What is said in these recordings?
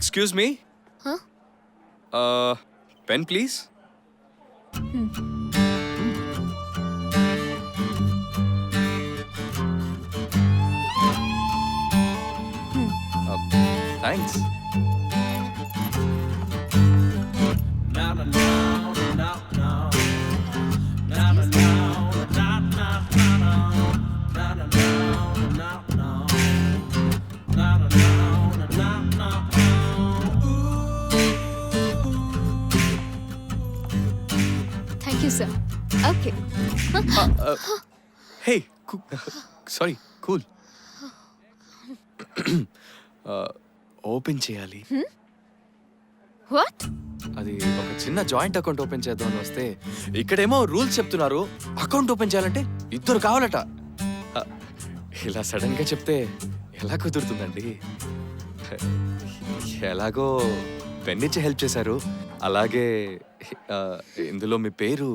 Excuse me pen please. Thanks. Thank you sir. Okay. Hey sorry, cool. Open చేయాలి. What? అది ఒక చిన్న joint account open చేద్దామని వస్తే ఇక్కడేమో రూల్స్ చెప్తున్నారు. అకౌంట్ ఓపెన్ చేయాలంటే 2 కావాలట. ఇలా సడన్ గా చెప్తే ఎలా కుదురుతుందండి? ఎలాగో పెన్ ఇచ్చి హెల్ప్ చేశారు. అలాగే ఇందులో మీ పేరు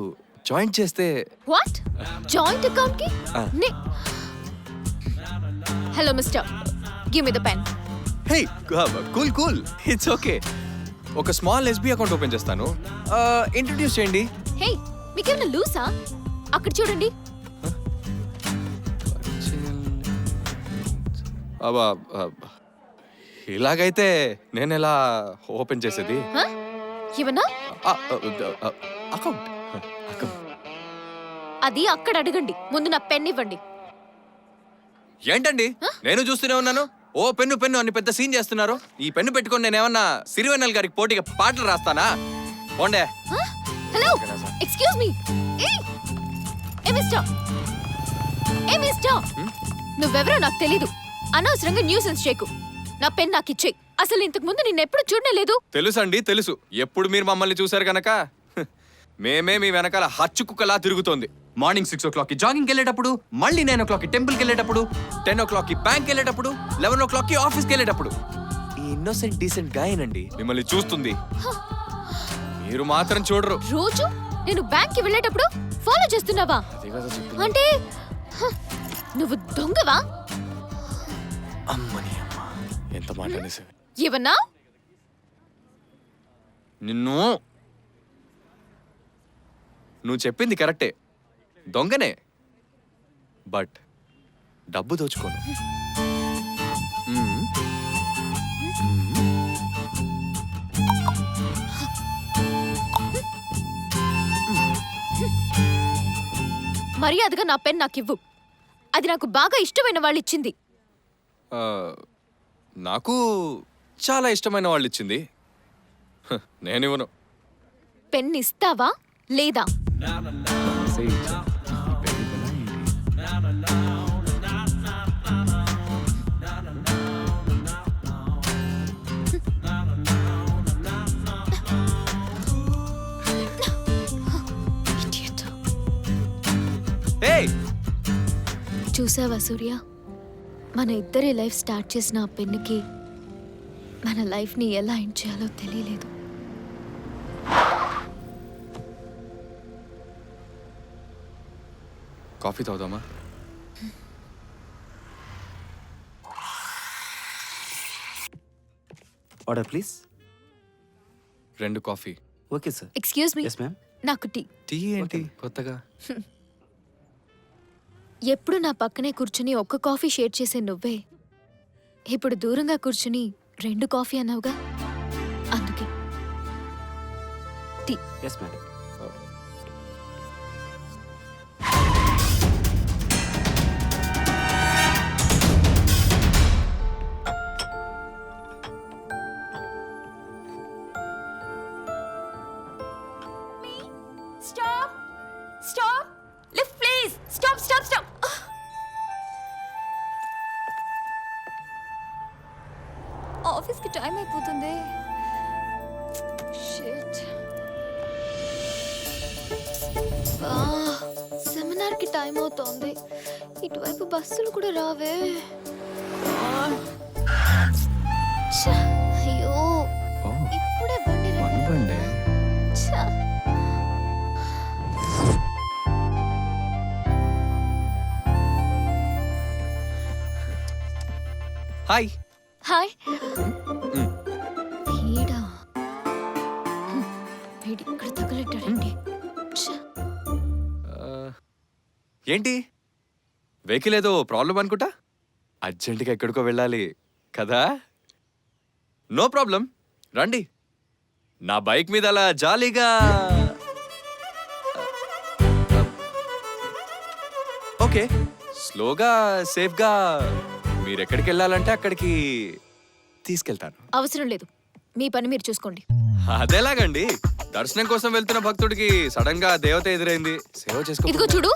జాయింట్ చేస్తే. వాట్? జాయింట్ అకౌంట్ కి? Hello mister, give me the pen. Hey cool cool, it's okay. ఒక స్మాల్ ఎస్బీ అకౌంట్ ఓపెన్ చేస్తాను. ఇంట్రడ్యూస్ చేయండి. హే, మీకేమైనా లూసా? అక్కడ చూడండి. ఇలాగైతే నేను ఎలా ఓపెన్ చేసేది? ఏమన్నా? అకౌంట్. అది అక్కడ అడగండి. ముందు నా పెన్ ఇవ్వండి. ఏంటండి, నేను చూస్తూనే ఉన్నాను. ఓ పెన్ను పెన్ను అని పెద్ద సీన్ చేస్తున్నారు. ఈ పెన్ను పెట్టుకొని నేను ఏమన్నా సిరివెన్నెల గారికి పోటీగా పాటలు రాస్తానా? పోండే. Hello, excuse me. Hey mister, నువ్వెవరో నాకు తెలీదు. అనవసరంగా న్యూసెన్స్ చేయకు. నా పెన్ నాకు ఇచ్చేయ్. అసలు ఇంతకు ముందు నిన్ను ఎప్పుడు చూడలేదు. తెలుసండి, తెలుసు. ఎప్పుడు మీరు మమ్మల్ని చూశారు గనక మేమే మీ వెనకాల హచ్చుకుక్కలా తిరుగుతోంది. మార్నింగ్ 6 o'clock కి జాగింగ్కి వెళ్ళేటప్పుడు, మళ్ళీ 9 o'clock కి టెంపుల్కి వెళ్ళేటప్పుడు, 10 o'clock కి బ్యాంక్కి వెళ్ళేటప్పుడు, 11 o'clock కి ఆఫీస్కి వెళ్ళేటప్పుడు. ఈ ఇన్నోసెంట్ డీసెంట్ గాయనండి మిమ్మల్ని చూస్తుంది. మీరు మాత్రం చూడరు. రోజు నేను బ్యాంక్కి వెళ్ళేటప్పుడు ఫాలో చేస్తున్నావా? అంటే నువ్వు దొంగవా? అమ్మని అమ్మ, ఎంత మాట అనేసావు. ఏమన్నా? నువ్వు చెప్పింది కరెక్టే, దొంగనే. బట్ డబ్బు దోచుకోను. మర్యాదగా నా పెన్ నాకు ఇవ్వు. అది నాకు బాగా ఇష్టమైన వాళ్ళు ఇచ్చింది. నాకు చాలా ఇష్టమైన వాళ్ళు ఇచ్చింది. నేనివ్వను. పెన్ ఇస్తావా లేదా? చూసావా సూర్య, మన ఇద్దరి లైఫ్ స్టార్ట్ చేసిన ఆ పెన్నుకి మన లైఫ్ని ఎలా ఎండ్ చేయాలో తెలియలేదు. కాఫీ తాగుదామా? Order please. 2 coffee. Okay sir. Excuse me. Yes ma'am. నాకు టీ. టీ ఏంటి కొత్తగా? ఎప్పుడు నా పక్కనే కూర్చుని ఒక్క కాఫీ షేర్ చేసే నువ్వే ఇప్పుడు దూరంగా కూర్చుని 2 కాఫీ అన్నావుగా, అందుకే tea. Yes madam. Stop! Stop! Lift, please! Stop! Stop! Stop! ఆఫీస్కి టైం అయిపోతుంది. షిట్. సెమినార్కి టైం అవుతోంది. ఇటువైపు బస్సులు కూడా రావే. అయ్యో, ఇప్పుడే బండి బండి. హాయ్. హాయ్. వీడి ఇక్కడ తగలెట్టాడండి. ఛ! ఏంటి వెహికల్ ఏదో ప్రాబ్లం అనుకుంటా, అర్జెంటుగా ఎక్కడికో వెళ్ళాలి కదా. నో ప్రాబ్లం, రండి నా బైక్ మీద అలా జాలీగా. ఓకే, స్లోగా సేఫ్గా మీరు ఎక్కడికి వెళ్ళాలంటే అక్కడికి తీసుకెళ్తాను. అవసరం లేదు, మీ పని మీరు చూసుకోండి. అదేలాగండి, దర్శనం కోసం వెళ్తున్న భక్తుడికి సడన్ గా దేవత ఎదురైంది, సేవ చేసుకో. ఇదిగో చూడు,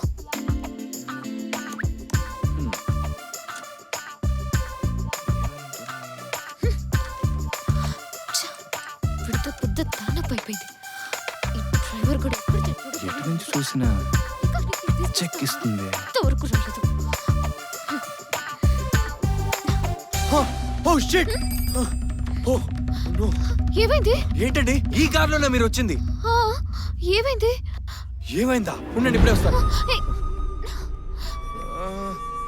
వీడితో పెద్ద తలనొప్పి అయిపోయింది. ఈ డ్రైవర్ కూడా ఎప్పుడు చెప్పాడు? ఎటు నుంచి చూసినా చెక్ ఇస్తుంది. ఇంతవరకు రాలేదు. ఏమైంది? ఏంటండి ఈ కార్లోనే మీరు వచ్చింది? ఆ, ఏమైంది? ఏమైందా? ఉండండి ఇప్పుడే వస్తాను. ఏ,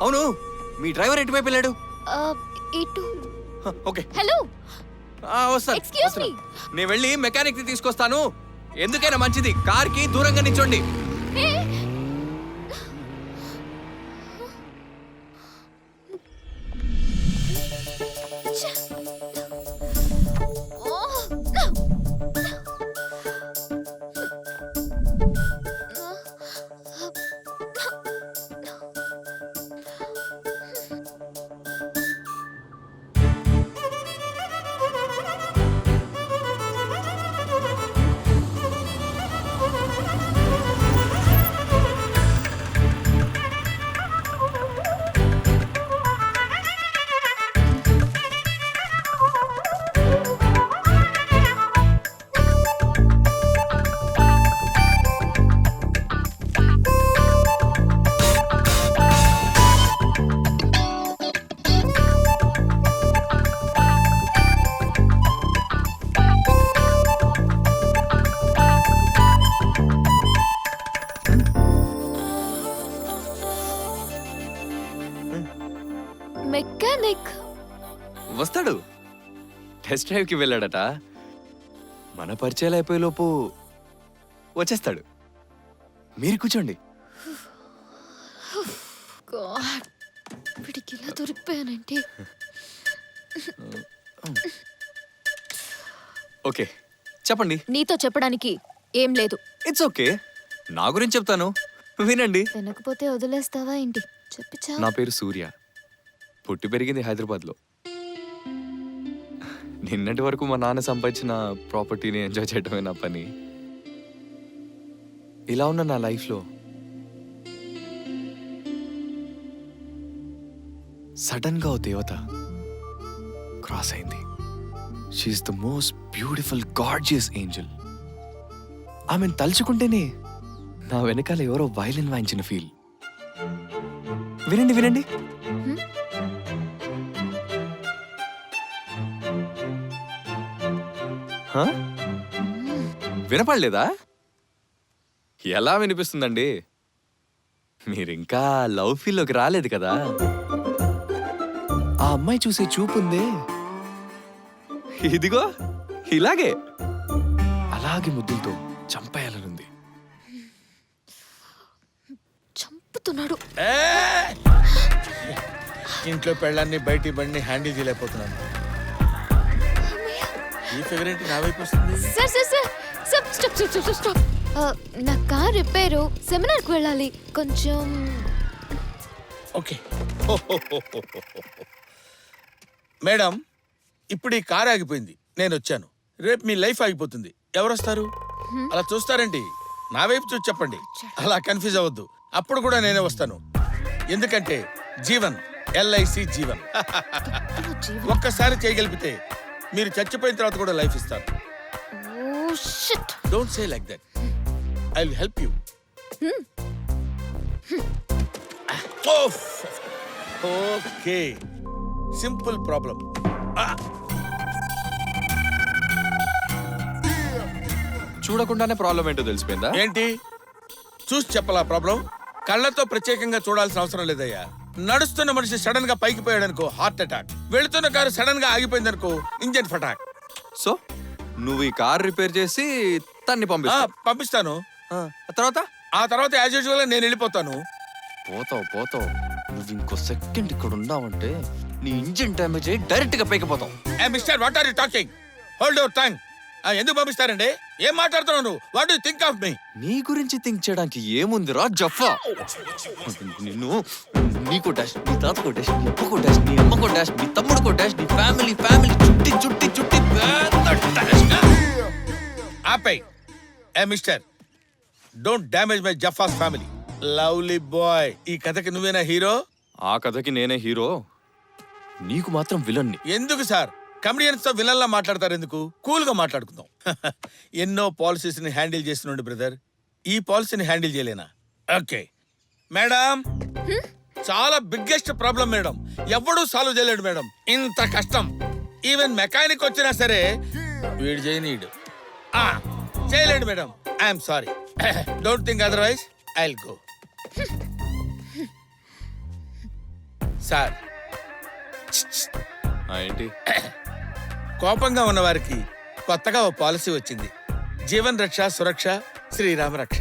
అవును, మీ డ్రైవర్ ఎటువైపు వెళ్ళాడు? ఆ, ఇటు. ఓకే, హలో, వస్తాను. Excuse me. నేను వెళ్ళి మెకానిక్ ని తీసుకొస్తాను. ఎందుకైనా మంచిది కార్ కి దూరంగా నిల్చోండి. ఏ, మెకానిక్ వస్తాడు, టెస్ట్ డ్రైవ్ కి వెళ్ళాడట. మన పరిచయాలు అయిపోయే లోపు వచ్చేస్తాడు. మీరు కూర్చోండి. గాడ్, వీడికి ఇలా దొరికిపోయానంటే. ఓకే, చెప్పండి. నీతో చెప్పడానికి ఏం లేదు. ఇట్స్ ఓకే, నా గురించి చెప్తాను, వినండి. వినకపోతే వదిలేస్తావా ఏంటి? చెప్పి చావు. నా పేరు సూర్య, పుట్టి పెరిగింది హైదరాబాద్లో. నిన్నటి వరకు మా నాన్న సంపాదించిన ప్రాపర్టీని ఎంజాయ్ చేయడమే నా పని. ఇలా ఉన్న నా లైఫ్లో సడన్ గా ఓ దేవత క్రాస్ అయింది. She's the most beautiful gorgeous angel. ఆమెను తలుచుకుంటేనే నా వెనకాల ఎవరో వైలిన్ వాయించిన ఫీల్. వినండి వినండి. హ? వినపడలేదా? ఎలా వినిపిస్తుందండి? మీరింకా లవ్ ఫీల్లోకి రాలేదు కదా. ఆ అమ్మాయి చూసే చూపుందే, ఇదిగో ఇలాగే, అలాగే ముద్దులతో చంపేయాలనుంది. చంపుతున్నాడు. ఇంట్లో పెళ్ళాన్ని బయటి బండిని హ్యాండిల్ చేయలేకపోతున్నాను. ఈ ఫిగర్ ఏంటి నా వైపు వస్తుంది? Sir sir sir sir, stop stop stop stop. నా కార్ రిపేరు, సెమినార్కి వెళ్ళాలి కొంచెం. ఓకే. మేడం, ఇప్పుడు ఈ కార్ ఆగిపోయింది, నేను వచ్చాను. రేపు మీ లైఫ్ ఆగిపోతుంది, ఎవరు వస్తారు? అలా చూస్తారండి, నా వైపు చూసి చెప్పండి. అలా కన్ఫ్యూజ్ అవ్వద్దు, అప్పుడు కూడా నేనే వస్తాను. ఎందుకంటే జీవన్, LIC జీవన్. ఒక్కసారి చేయగలిగితే మీరు చచ్చిపోయిన తర్వాత కూడా లైఫ్ ఇస్తారు. Oh shit. Don't say like that, I will help you. Okay, simple problem. చూడకుండానే ప్రాబ్లం ఏంటో తెలిసిపోయిందా? ఏంటి చూసి చెప్పాలా ప్రాబ్లం? కళ్ళతో ప్రత్యేకంగా చూడాల్సిన అవసరం లేదయ్యా. నడుస్తున్న మనిషి సడన్ గా పైకి పోయాడనుకో హార్ట్ అటాక్, వెళుతున్న కారు సడన్ గా ఆగిపోయిందనుకో ఇంజన్ ఫటాక్. సో నువ్వు ఈ కార్ రిపేర్ చేసి మొత్తాన్ని ఆ, పంపిస్తా పంపిస్తాను. ఆ తర్వాత ఆ తర్వాత యాజ్ యూజువల్ నేను వెళ్ళిపోతాను. పోతావు నువ్వు ఇంకో సెకండ్ ఇక్కడ ఉన్నావంటే నీ ఇంజిన్ డ్యామేజ్ అయ్యి డైరెక్ట్ గా పైకిపోతావు. Hey mister, what are you talking? Hold your tongue. ఎందుకు పంపిస్తారండి? ఏం మాట్లాడుతున్నావు నువ్వు? What do you think of me? నీ గురించి థింక్ చేయడానికి ఏముందిరా జఫా. నిన్ను నీకో డాష్, నీ తాతకో డాష్, నీ అప్పకో డాష్, నీ అమ్మకో డాష్, నీ తమ్ముడుకో డాష్, నీ ఫ్యామిలీ చుట్టి పెద్ద డాష్. ఆపై. Hey mister, don't damage my జఫాస్ ఫ్యామిలీ. Lovely boy. ఈ కథకి నువ్వేనా హీరో? ఆ కథకి నేనే హీరో, నీకు మాత్రం విలన్ని. ఎందుకు సార్ కమెడియన్స్ తో విలన్లా మాట్లాడతారు? ఎందుకు? కూల్ గా మాట్లాడుకుందాం. ఎన్నో పాలసీస్ ని హ్యాండిల్ చేస్తున్నాడు బ్రదర్. ఈ పాలసీని హ్యాండిల్ చేయలేనా? ఓకే మేడం, చాలా బిగ్గెస్ట్ ప్రాబ్లం మేడం. ఎవడూ సాల్వ్ చేయలేడు మేడం. ఇంత కష్టం ఈవెన్ మెకానిక్ వచ్చినా సరే వీడు చేయనీడు. చేయలేడు madam. I'm sorry. Don't think otherwise. I will go. Sir, ఏంటి? కోపంగా ఉన్న వారికి కొత్తగా ఓ పాలసీ వచ్చింది. జీవన్ రక్ష సురక్ష శ్రీరామ రక్ష.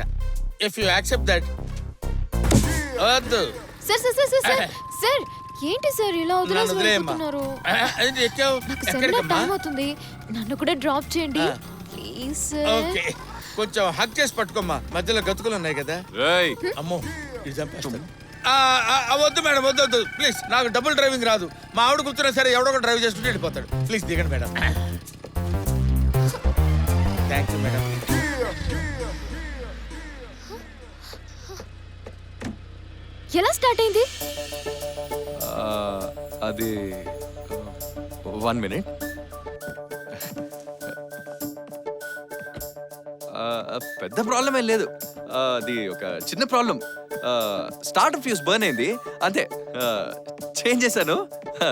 If you accept that. వద్దు. సార్ ఏంటి సార్ ఇలా నన్ను వదిలేసి వదిలేయమ్మా. వెళ్ళిపోతున్నారు? ఏంటి ఎక్కావు? నాకు సెమినార్ ఎక్కడికమ్మా? టైం అవుతుంది, నన్ను కూడా డ్రాప్ చేయండి ప్లీజ్ సార్. ఓకే, కొంచెం హక్ చేసి పట్టుకోమ్మా. మధ్యలో గతుకులు ఉన్నాయి కదా. రేయ్, అమ్మో, ఇది చంపేస్తాను. వద్దు మేడం, వద్దు ప్లీజ్. నాకు డబుల్ డ్రైవింగ్ రాదు. మా ఆవిడ కూర్చున్నా సరే ఎవడో ఒకటి డ్రైవ్ చేసుకుంటూ వెళ్ళిపోతాడు. ప్లీజ్ దిగండి మేడం. Thank you madam. ఎలా స్టార్ట్ అయింది? అది 1 minute. పెద్ద ప్రాబ్లం ఏం లేదు. అది ఒక చిన్న ప్రాబ్లం. స్టార్టర్ ఫ్యూజ్ బర్న్ అయింది అంతే. చేంజ్ చేశాను.